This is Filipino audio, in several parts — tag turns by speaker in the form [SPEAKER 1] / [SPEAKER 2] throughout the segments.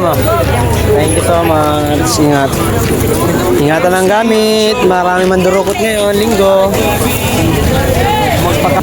[SPEAKER 1] mama. Thank you so much. Ingat. Ingatan ang gamit. Marami mandurukot ngayon, linggo. Magpaka...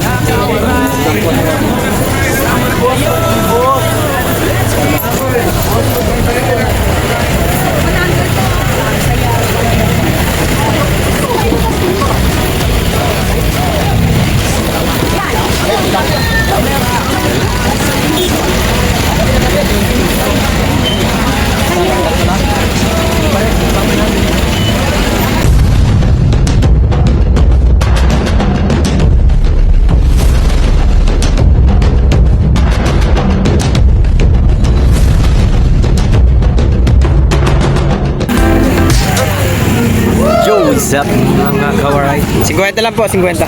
[SPEAKER 1] What's up mga kawaray? 50 lang po, 50.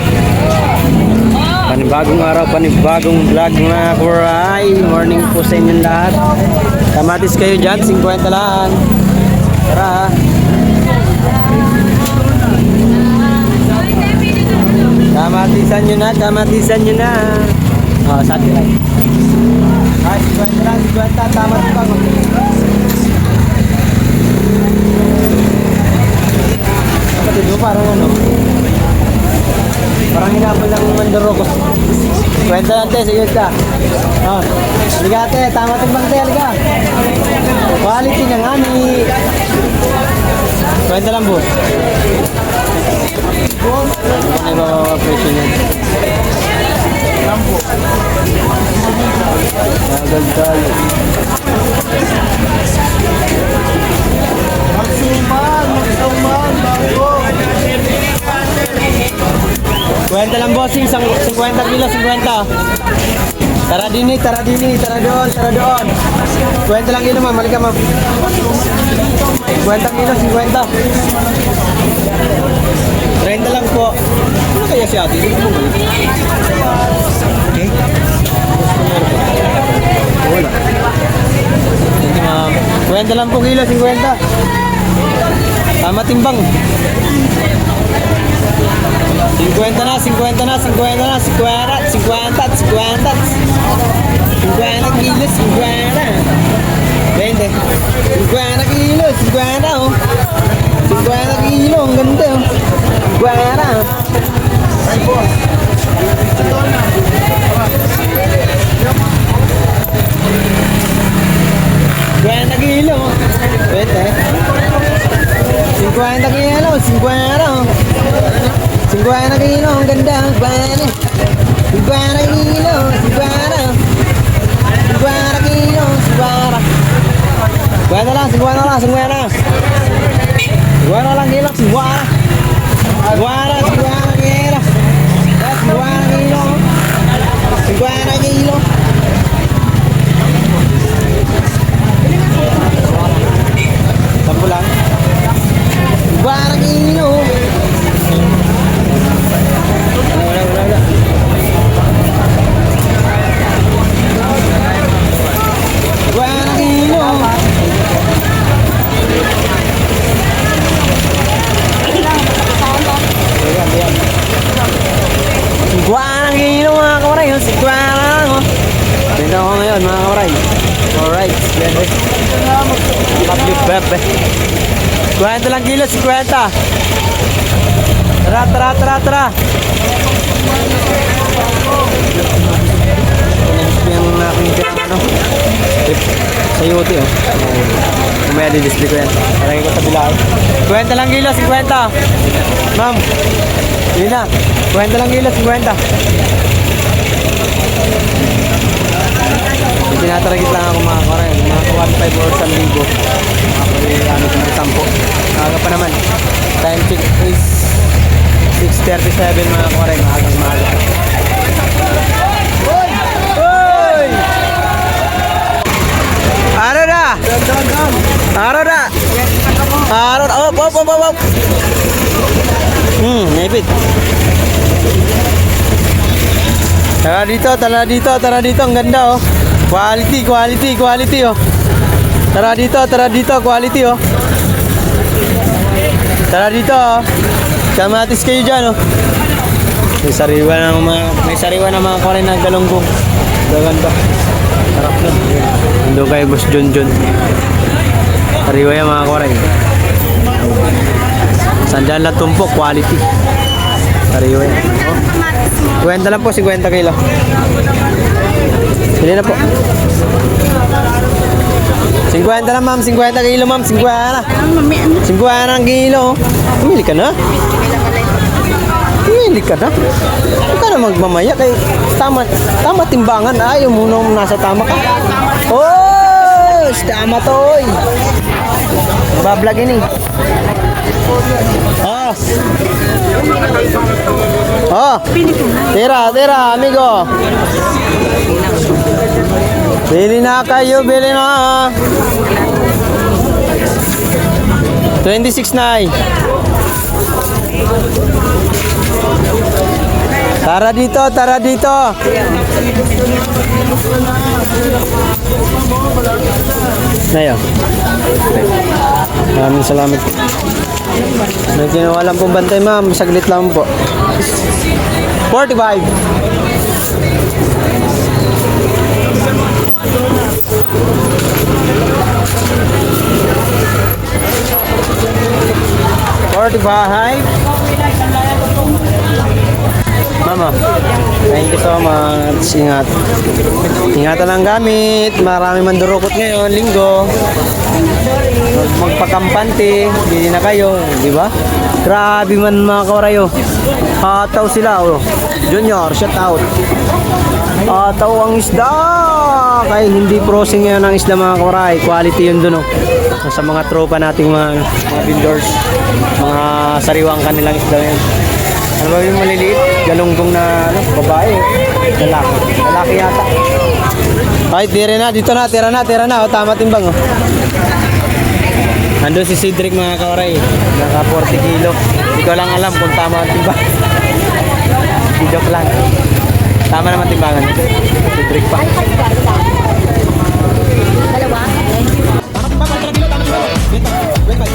[SPEAKER 1] Panibagong araw, panibagong vlog mga kawaray. Morning po sa inyong lahat. Kamatis kayo dyan, 50 lang. Tara ha. Kamatisan nyo na, kamatisan nyo na. Sa atin lang. 50 lang, 50. Tama ito pa. Kapatid mo parang ano, parang hinapon lang mandurokos. Kwenta lang te, sige ka. Halika te, tama timbang te, halika. Quality ng ani. Kwenta lang boss. Ano yung mga presyo niya? Agad tayo. Kwenta lang bossing, 50 kilo, 50. Tara dini, tara doon, tara doon. Kwenta lang kilo ma'am, halika ma'am. 50 kilo, 50. 30 lang po. Ano kaya si ate? Okay. Wala. Thank you ma'am. 50 lang po kilo, 50. Tama timbang. 50 na, 50 na, 50 na, 50, 50, 50, 50 kilos, 50. 20. 50 kilos, 50 oh. 50 kilo, ang ganda oh. 50. Ay po. 50 kilo. 20. 50 kilo, 50. 50 kilo, ang ganda, 50 kilo, 50 kilo, 50 lang, 50 lang, 50 lang kilo, 50 kilo, 50 kilo. Sampo lang. 50 kilo. Wala. Buwana kilo. Buwana kilo mga kawaray. Buwana lang. Dito ako ngayon mga kawaray. Alright. Love you bebe. 50 lang kilo, 50. Tara. Yung aking ano sa yote oh. Kumaya di-display ko yan. Parang ko sa bilao. 50 lang kilo, 50. Ma'am. Yun na. 50 lang kilo, 50. Tinataragit lang ako mga kawaray. Mga 1.5 or 1,000. Ano kung may 10. Maaga pa naman. Time check is 6:37 mga kawaray. Maaga. Araw na. Op. Naipit. Tara dito. Ang ganda oh. Quality oh. Tara dito, quality oh. Tara dito oh. Kamatis kayo dyan oh. May sariwa ng mga kawaray na galunggong. Gaganda. Sarap na. Ando kay Boss John. Sariwa yan mga kawaray. Sandaan lang tumpok, quality. Sariwa yan. Oh. 50 lang po, 50 kilo. Pili na po. 50 na ma'am, 50 kilo ma'am, 50 na. 50 na ang kilo. Pumili ka na. Pumili ka na. Huwag ka na magmamaya kay tama timbangan. Ayaw mo nung nasa tama ka. Oh, tama to oy. Bablog ini. Oh. Oh. Tira, amigo. Bili na kayo, bili na. 26 na. Tara dito, tara dito. Ayo. Maraming salamat. May ginawa lang pong bantay ma'am, saglit lang po. 45. Mama, thank you so much. Ingat. Ingatan ang gamit. Marami mandurukot ngayon, linggo. Magpakampante, bili na kayo, di ba? Grabe man mga kawarayo. Hataw sila, oh. Junior, shout out. Hataw ang isda. Kaya hindi prosing ngayon ang isda mga kawaray. Quality yun dun, oh. Sa mga tropa nating mga vendors. Mga sariwang kanilang isda ngayon. Ano ba yung maliliit? Galunggong na babae. Lalaki. Lalaki yata. Ay, tira na. Dito na. Tira na. O, tama timbang. O. Nandun si Cedric mga kawaray. Naka 40 kilo. Hindi ko lang alam kung tama ang timbang. Joke lang. Tama naman timbangan. Cedric pa.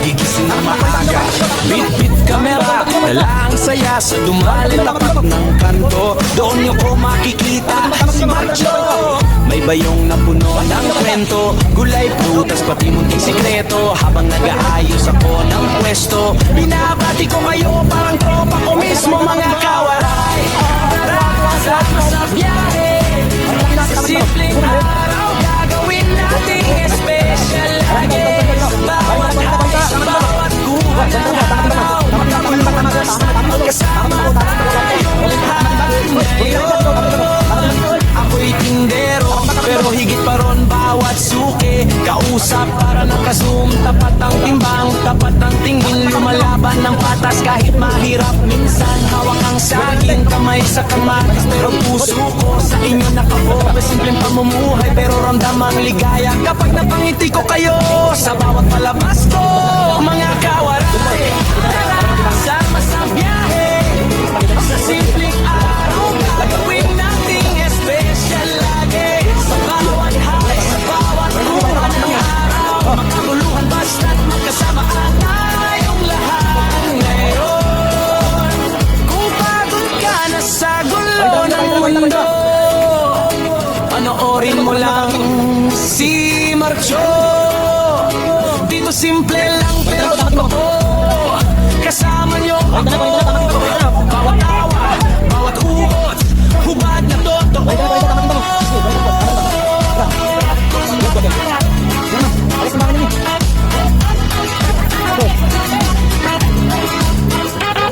[SPEAKER 2] Gigising ng maaga, bit-bit kamera, dala ang saya sa dumaling tapat ng kanto. Doon niyo ko makikita si Marcho. May bayong na puno ng kwento, gulay, prutas, pati munting sikreto. Habang nag-aayos ako ng pwesto, binabati ko kayo parang tropa ko mismo mga kawaray. Tara sa biyahe, sa simpleng araw, gagawin nating special lagi. Bawat hati, sa bawat guhat ng araw, magkakuluhan basta magkasama tayong lahat ngayon. Ako'y tindero, pero higit pa ron bawat suki. Kausap para nakasum, tapat ang timbang, tapat ang tingin. Lumalaban ng patas kahit mahirap. Minsan hawak ang saging, kamay sa kamatis. Pero puso ko sa inyo nakabobe. Simpleng pamumuhay pero ramdam ang ligaya kapag napangiti ko kayo sa bawat palabas ko. Mga kawaray, sama sa biyahe, sa simpleng araw, gagawin nating special lagi. Sa bawat high, sa bawat buwan ng araw, makakuluhan basta't magkasama tayong lahat ngayon. Kung pagod ka na sa gulo ng mundo, panoorin mo lang si Marcho. Dito simple lang pero totoo, kasama nyo ako. Bawat tawa, bawat uot, hubad na totoo.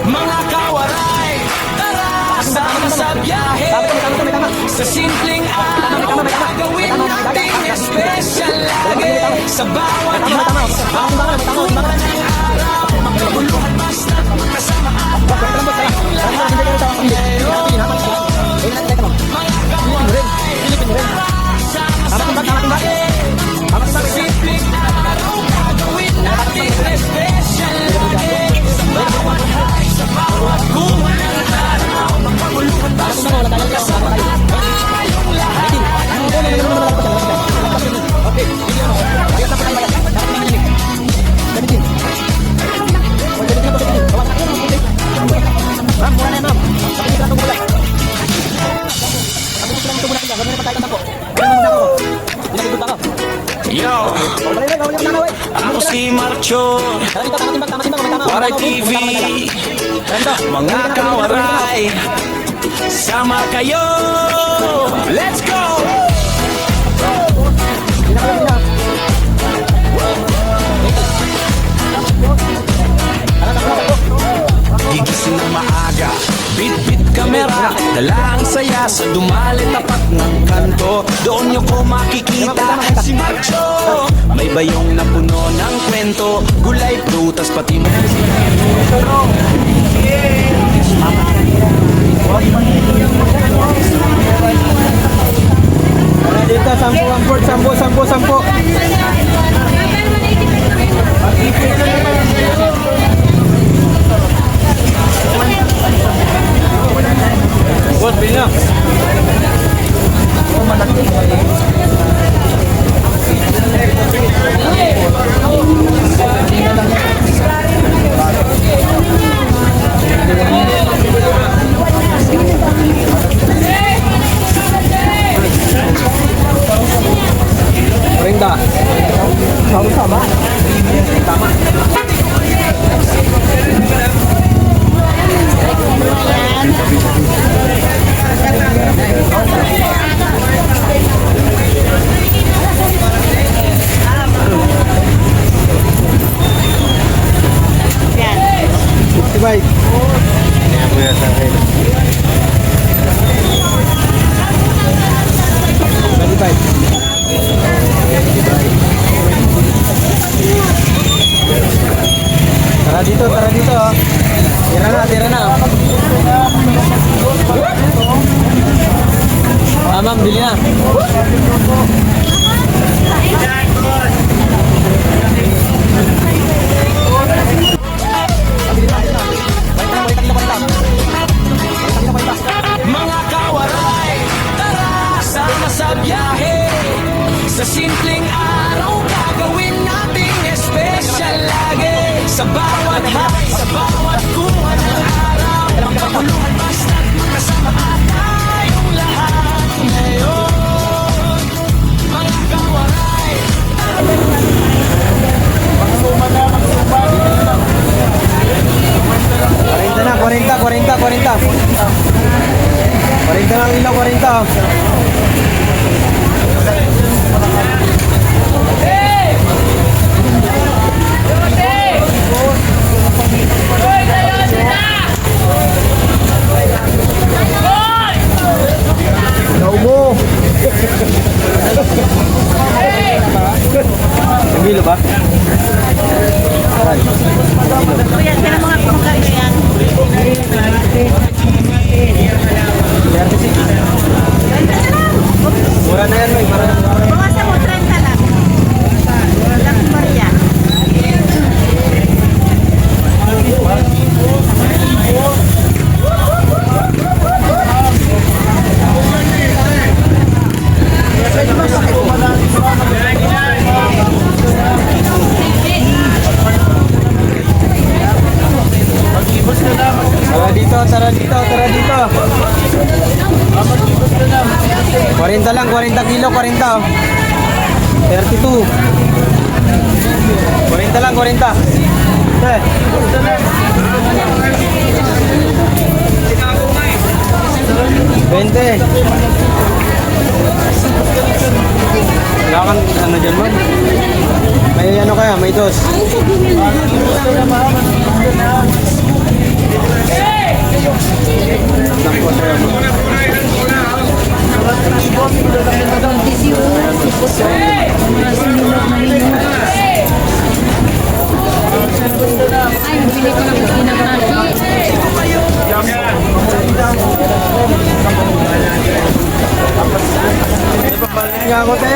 [SPEAKER 2] Mga kawaray, tara sama sa biyahe. Sa simpleng araw, gagawin natin special lagi. Sa bawat hapon, sa bawat buwan ng araw, magkaguluhan basta magkasama at tayong lahat ngayon. Mga kawaray, tara sama sa biyahe. Sa simpleng araw, gagawin natin special lagi. Sa bawat hapon, sa bawat buwan ng araw, magkaguluhan basta magkasama at tayong lahat ngayon. si Marcho, Waray TV, mga kawaray, sama kayo, let's go! Gigising ng maaga, bit-bit kamera, dala ang saya sa dumali tapat ng kanto. Doon niyo ko makikita si Marcho, may bayong na puno ng kwento, gulay, prutas, pati
[SPEAKER 1] Dito, 10. Boss, bilhin na. Rinda. Sama-sama. Tama. Baik. Kuya sa akin. Baik. Tara dito, tara dito. Tira na, tira na. Ma'am, bili na.
[SPEAKER 2] mga kawaray, tara sama sa biyahe. Sa simpleng araw gagawin nating espesyal lagi. Sa bawat high, sa bawat kuha ng araw, pagpapuluhan basta't magkasama at tayong lahat ngayon. Mga kawaray, magsuma na, magsuma.
[SPEAKER 1] 40 na, 40, 40, 40. 40 lang ilaw, 40. Naubo. Emilio ba?
[SPEAKER 3] Kuya, kaya mga kumakain yan.
[SPEAKER 1] Mura na yan, may para.
[SPEAKER 3] Bawasan mo 30 lang. Lang Maria.
[SPEAKER 1] Tara dito, tara dito, tara dito. 40 lang, 40 kilo, 40. 32. 40 lang, 40. Eh. 20. Wala kang ano dyan mo? May ano kaya, may dos.
[SPEAKER 3] Ay, nabili ko ng pinag-nasi.
[SPEAKER 1] Nga ako, te.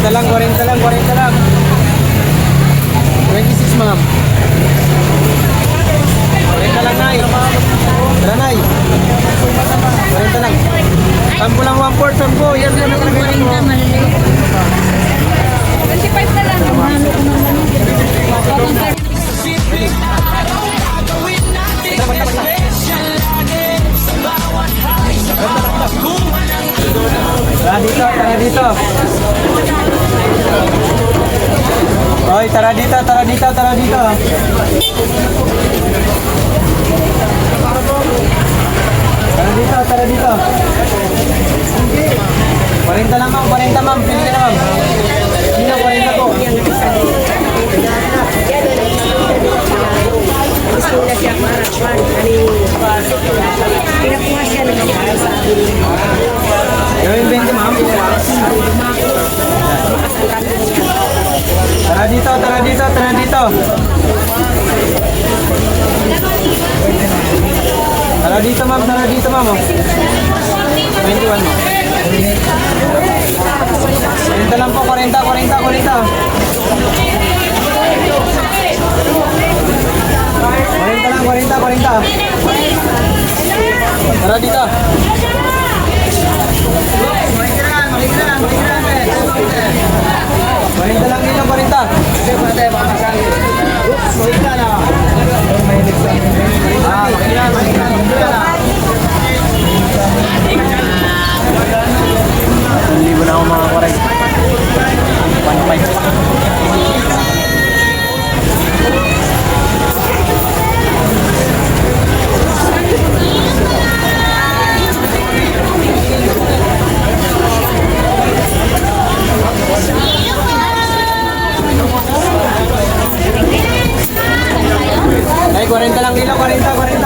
[SPEAKER 1] 40 lang, 40 lang, 40 lang. 26 ma'am. 40 lang, Nay. Tara, Nay. 40 lang. Sampo lang, 1/4, sampo. Yan lang ang nagawin mo.
[SPEAKER 3] 25 na lang. Mahalo ko naman.
[SPEAKER 1] Tara dito, tara dito. Hoy, tara dito, tara dito, tara dito. Tara dito, tara dito. 40 lang ma'am, 40 ma'am, pili ka na ma'am. Sino, 40 po.
[SPEAKER 3] Gusto na siya marapan. Pinakuha siya ng sabi.
[SPEAKER 1] Gawin 20 ma'am. Tara dito, tara dito, tara dito. Tara dito ma'am, tara dito ma'am. 21 ma'am. 40 lang po, 40, 40, 40. 40 lang, 40, 40. Tara dito. 40 lang dito, 40. Libo na ako mga korek. 1.5. Ay, 40 lang kilo, 40, 40.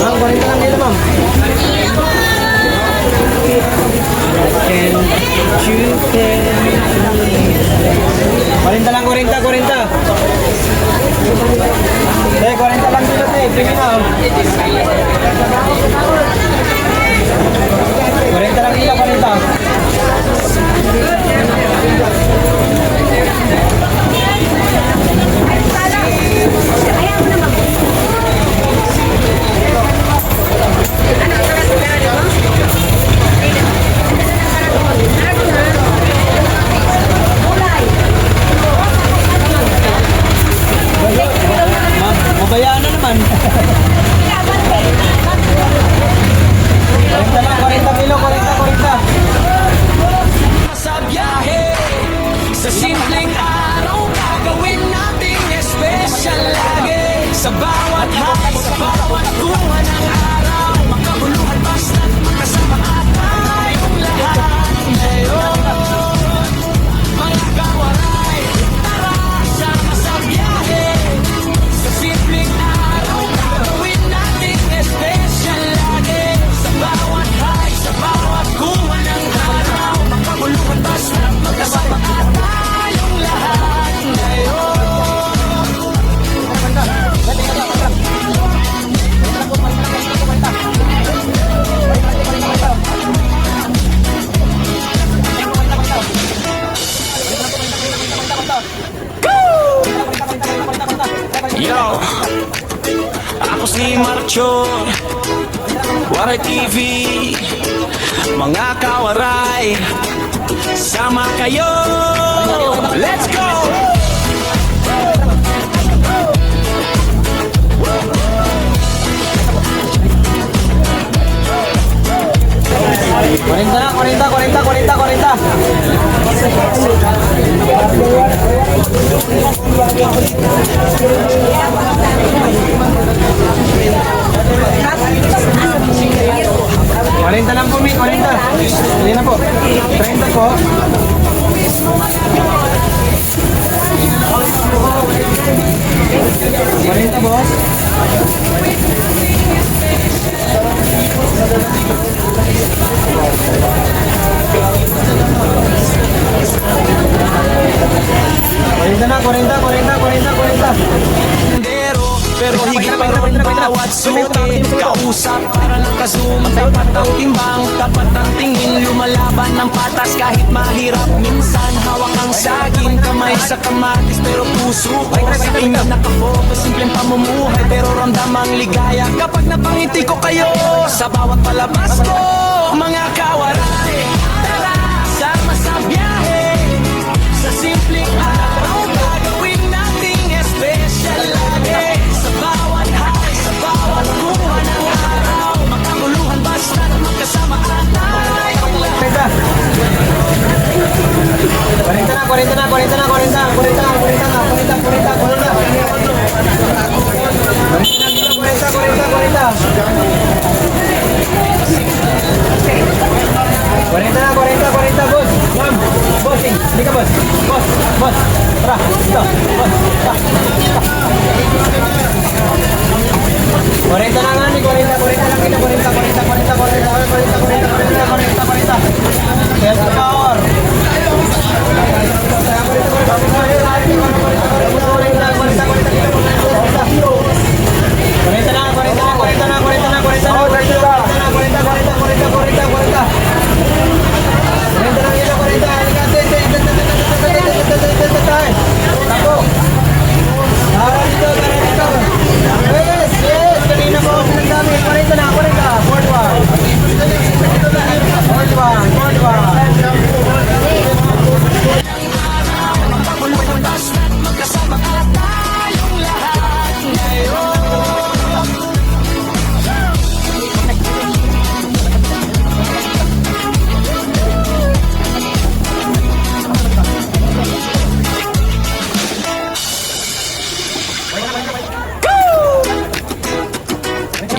[SPEAKER 1] Ma'am, 40 lang kilo, ma'am. Can you Kuarenta lang, 40, 40. Eh, 40 lang kilo, te. Tingin na, oh. 40 lang kilo, 40. Mabayaan na naman. 40 lang, 40 kilo, 40, 40.
[SPEAKER 2] Sa biyahe, sa simpleng araw, gagawin nating espesyal lagi. Sa bawat hapon, sa bawat kuha ng araw, makabuluhan basta't makasama at tayong lahat ngayon. Mga kawaray, tara, sama sa biyahe. Sa simpleng araw, gagawin nating espesyal lagi. Sa bawat high, sa bawat kuha ng araw, makabuluhan basta't makasama at tayong lahat ngayon. Yo, ako si Marcho, Waray TV, mga kawaray, sama kayo, let's go!
[SPEAKER 1] Kuarenta lang, 40, 40, 40, 40. Kuarenta lang po, Mi, 40. Hindi na po. 30 po. 40, boss. Kuarenta na, 40, 40, 40, 40.
[SPEAKER 2] Pero higit pa rin bawat suki, kausap para lang kasum. Dapat ang timbang, dapat ang tingin, lumalaban ng patas kahit mahirap. Minsan hawak ang saging, kamay sa kamatis, pero puso ko sa inyo nakapokus. Simpleng pamumuhay, pero ramdam ang ligaya kapag napangiti ko kayo. Sa bawat palabas ko, mga kawaray, tara, sama sa biyahe. Sa simpleng araw, gagawin nating espesyal lagi. Sa bawat high, sa bawat kuha ng araw, makakuluhan basta't magkasama at tayong lahat.
[SPEAKER 1] 40 na, 40 na, 40 na, 40 na, 40 na, 40 na, 40 na, 40 na. 40 na, 40, boss. Ma'am, bossing. Hindi ka, boss. Boss. Tara, dito. Boss, tara. 40 na nga, 40 lang kita, 40. Yes, power.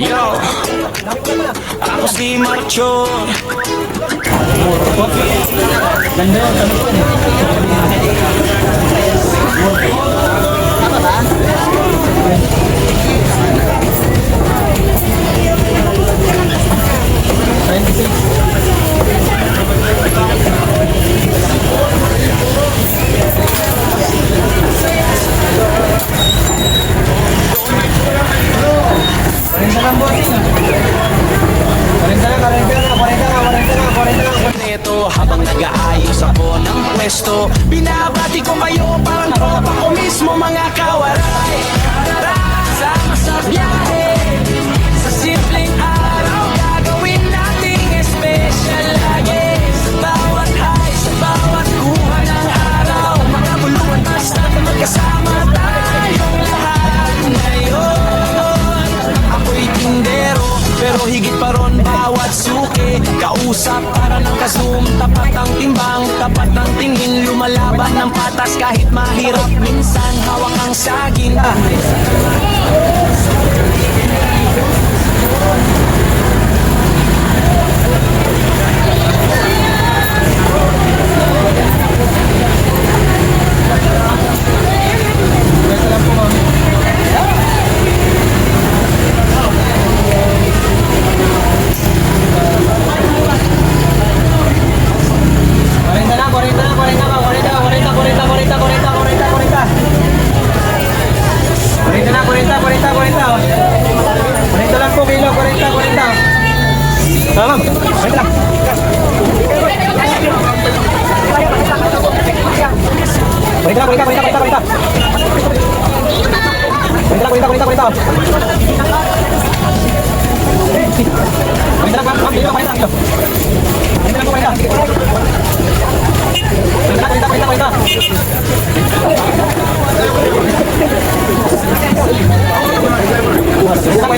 [SPEAKER 2] Yo, ako si Marcho.
[SPEAKER 1] Ganda yun, sabi ko eh. Tama ba?
[SPEAKER 2] Neto, habang nag-aayos ako ng pwesto, binabati ko kayo parang tropa ko mismo, mga kawaray. Tara, sama sa biyahe. Sa simpleng araw, gagawin nating espesyal lagi. Sa bawat high, sa bawat kuha ng araw, makabuluhan basta't magkasama tayong lahat ngayon. Ako'y tindero, pero higit pa ron bawat suki. Kausap para ng kasum, tapat ang timbang, tapat ang tingin, lumalaban ng patas kahit mahirap. Minsan hawak ang saging.
[SPEAKER 1] Tama,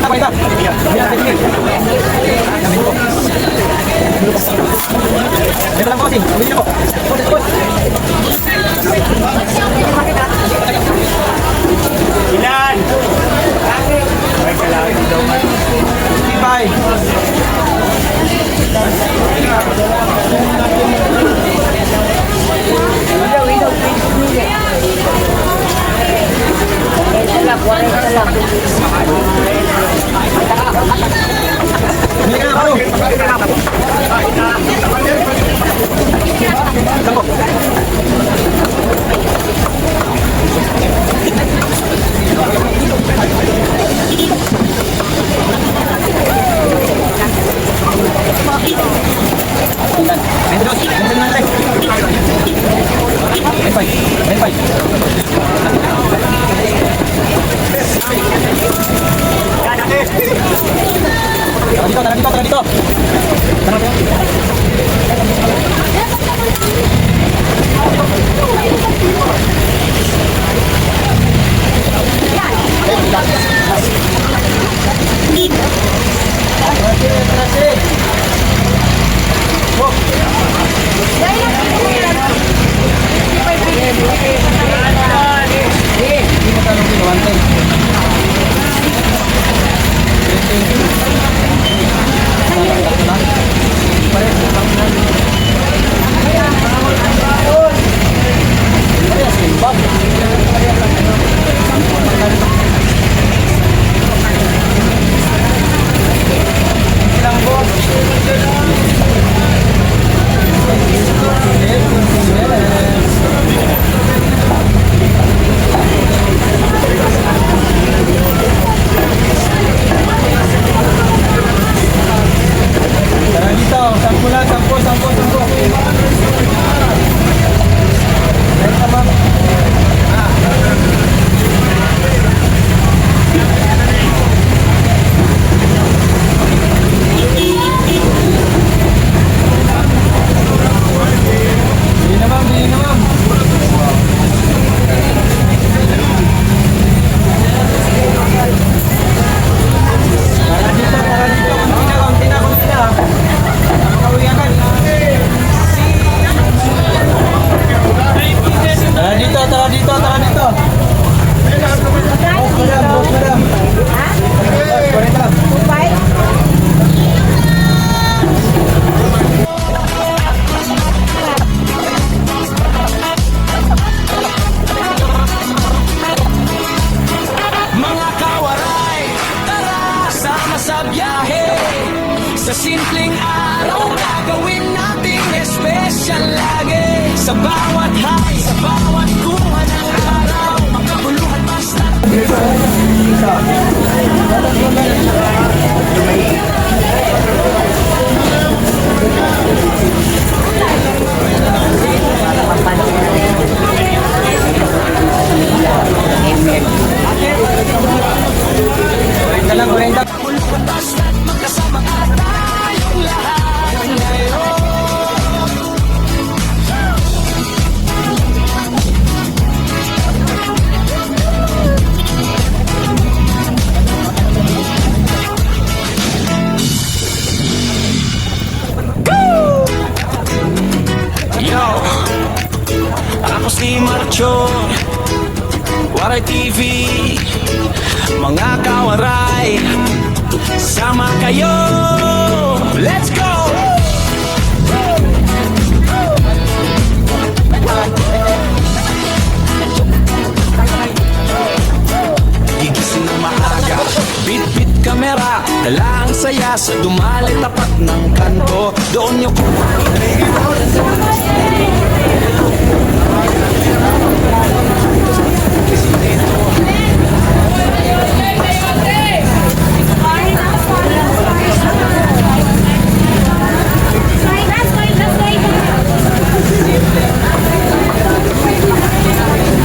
[SPEAKER 1] wait lang. Dito lang po kasi, bumili na po. Ilan? Bye. Bili ka na, bro. Tara dito. Tara dito, 10 lang, 10. Ayun ka, ma'am. Bili na, ma'am. Tara dito. Konti na. Kawiyan ka. Tara dito. Boss, madam. Boss, madam.
[SPEAKER 3] Bye.
[SPEAKER 2] Mga kawaray, tara sama sa biyahe. Sa simpleng araw, gagawin nating espesyal lagi. Sa bawat high, sa bawat kuha ng araw, makabuluhan basta.
[SPEAKER 1] Kuwenta lang.
[SPEAKER 2] Makabuluhan basta, magkasama ka tayong lahat ngayon. Yo, ako si Marcho, Waray TV, mga kawaray, sama kayo, let's go! Gigising ng maaga, bit kamera, dala ang saya sa dumali tapat ng kanto. Doon yung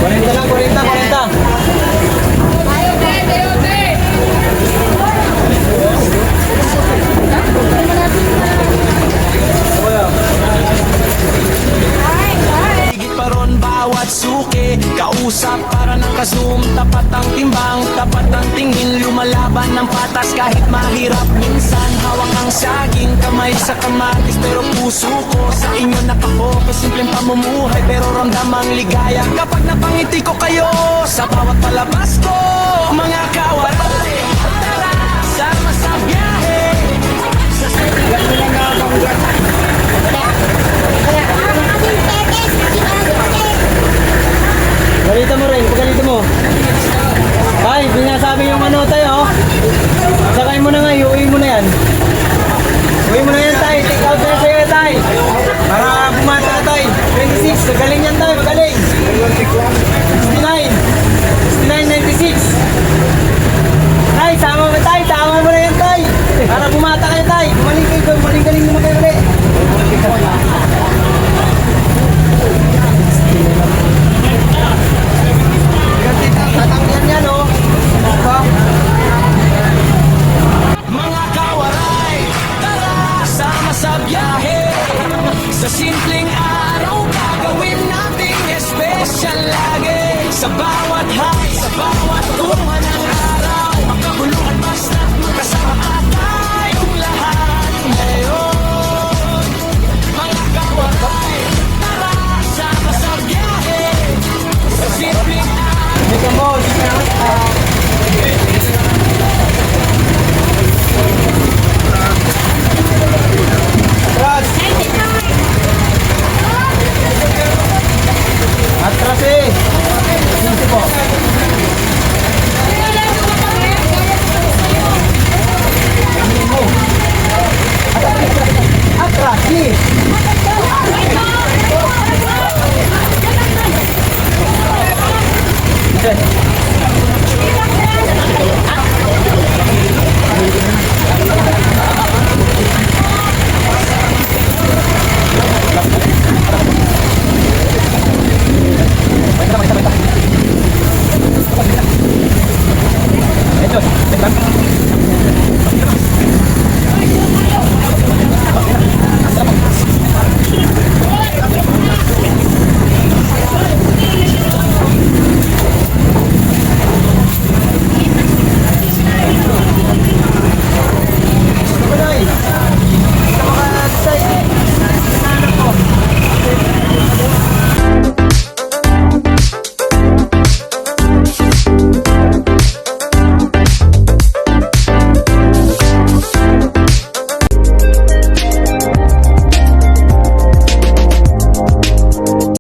[SPEAKER 1] Kuwenta lang.
[SPEAKER 2] higit pa ron bawat suki, kausap para ng kasum, tapat ang timbang, tapat ang tingin, lumalaban ng patas kahit mahirap minsan. Hawak ang saging, kamay sa kamatis, pero puso ko sa inyo nakapokus. Simpleng pamumuhay pero ramdam ang ligaya kapag napangiti ko kayo sa bawat palabas ko. Mga kawaray, tara sama sa biyahe.
[SPEAKER 1] Balita mo rin, pagalito mo. Tay, binasabi yung ano tayo. Sakay mo na nga, iuwi mo na yan. Uwi mo na yan, tay. Take out na sa'yo, tay. Para bumata ka, tay. 26, magaling yan, tay. Magaling. 69. 69, 96. Tay, sama mo, tay. Sama mo na yan, tay. Para bumata kayo, tay. Gumaling kayo, gumaling-galing naman kayo ulit.
[SPEAKER 2] simpleng